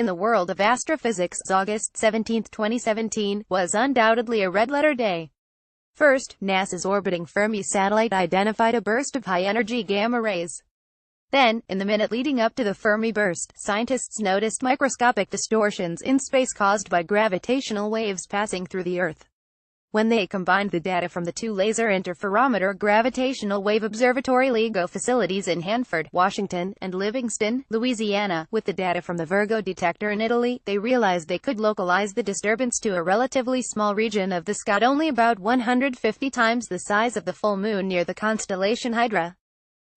In the world of astrophysics, August 17, 2017, was undoubtedly a red-letter day. First, NASA's orbiting Fermi satellite identified a burst of high-energy gamma rays. Then, in the minute leading up to the Fermi burst, scientists noticed microscopic distortions in space caused by gravitational waves passing through the Earth. When they combined the data from the two laser interferometer gravitational wave observatory LIGO facilities in Hanford, Washington, and Livingston, Louisiana, with the data from the Virgo detector in Italy, they realized they could localize the disturbance to a relatively small region of the sky, only about 150 times the size of the full moon near the constellation Hydra.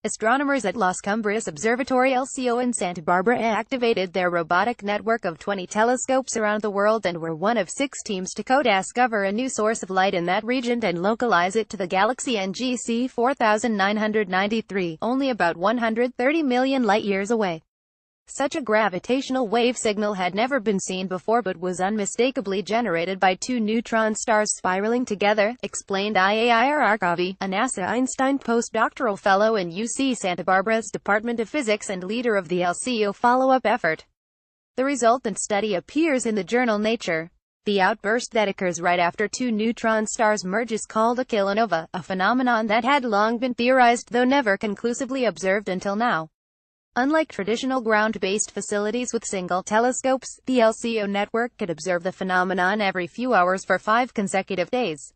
Astronomers at Las Cumbres Observatory LCO in Santa Barbara activated their robotic network of 20 telescopes around the world and were one of 6 teams to co-discover a new source of light in that region and localize it to the galaxy NGC 4993, only about 130 million light-years away. Such a gravitational wave signal had never been seen before but was unmistakably generated by two neutron stars spiraling together, explained Iir Arkavi, a NASA Einstein postdoctoral fellow in UC Santa Barbara's Department of Physics and leader of the LCO follow-up effort. The resultant study appears in the journal Nature. The outburst that occurs right after two neutron stars merge is called a kilonova, a phenomenon that had long been theorized though never conclusively observed until now. Unlike traditional ground-based facilities with single telescopes, the LCO network could observe the phenomenon every few hours for 5 consecutive days.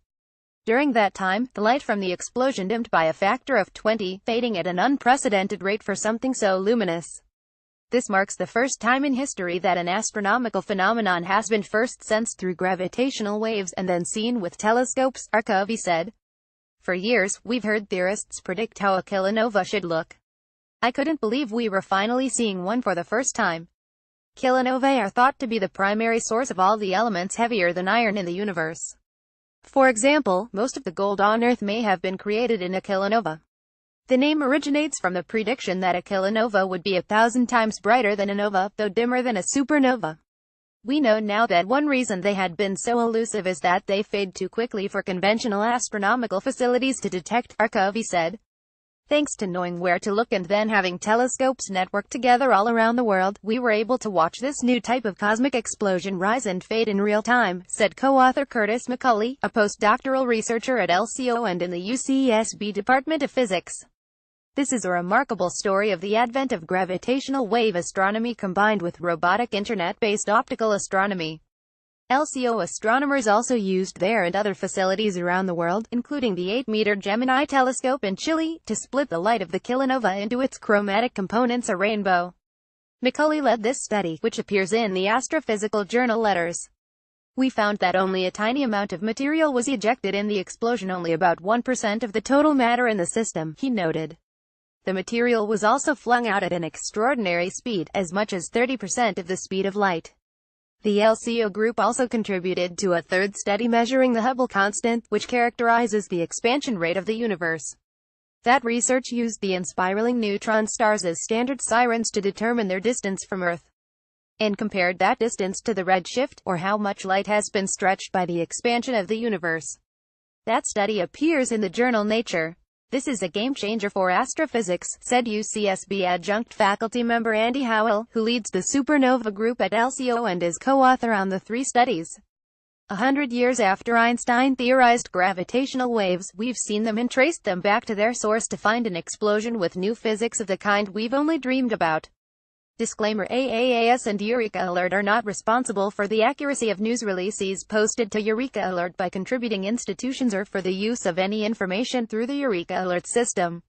During that time, the light from the explosion dimmed by a factor of 20, fading at an unprecedented rate for something so luminous. This marks the first time in history that an astronomical phenomenon has been first sensed through gravitational waves and then seen with telescopes, Arkavi said. For years, we've heard theorists predict how a kilonova should look. I couldn't believe we were finally seeing one for the first time. Kilonovae are thought to be the primary source of all the elements heavier than iron in the universe. For example, most of the gold on Earth may have been created in a kilonova. The name originates from the prediction that a kilonova would be 1,000 times brighter than a nova, though dimmer than a supernova. We know now that one reason they had been so elusive is that they fade too quickly for conventional astronomical facilities to detect, Arkavi said. Thanks to knowing where to look and then having telescopes networked together all around the world, we were able to watch this new type of cosmic explosion rise and fade in real time, said co-author Curtis McCulley, a postdoctoral researcher at LCO and in the UCSB Department of Physics. This is a remarkable story of the advent of gravitational wave astronomy combined with robotic internet-based optical astronomy. LCO astronomers also used their and other facilities around the world, including the 8-meter Gemini telescope in Chile, to split the light of the kilonova into its chromatic components, a rainbow. McCulley led this study, which appears in the Astrophysical Journal Letters. We found that only a tiny amount of material was ejected in the explosion, only about 1% of the total matter in the system, he noted. The material was also flung out at an extraordinary speed, as much as 30% of the speed of light. The LCO group also contributed to a third study measuring the Hubble constant, which characterizes the expansion rate of the universe. That research used the inspiraling neutron stars as standard sirens to determine their distance from Earth, and compared that distance to the redshift, or how much light has been stretched by the expansion of the universe. That study appears in the journal Nature. This is a game-changer for astrophysics, said UCSB adjunct faculty member Andy Howell, who leads the supernova group at LCO and is co-author on the 3 studies. 100 years after Einstein theorized gravitational waves, we've seen them and traced them back to their source to find an explosion with new physics of the kind we've only dreamed about. Disclaimer: AAAS and Eureka Alert are not responsible for the accuracy of news releases posted to Eureka Alert by contributing institutions or for the use of any information through the Eureka Alert system.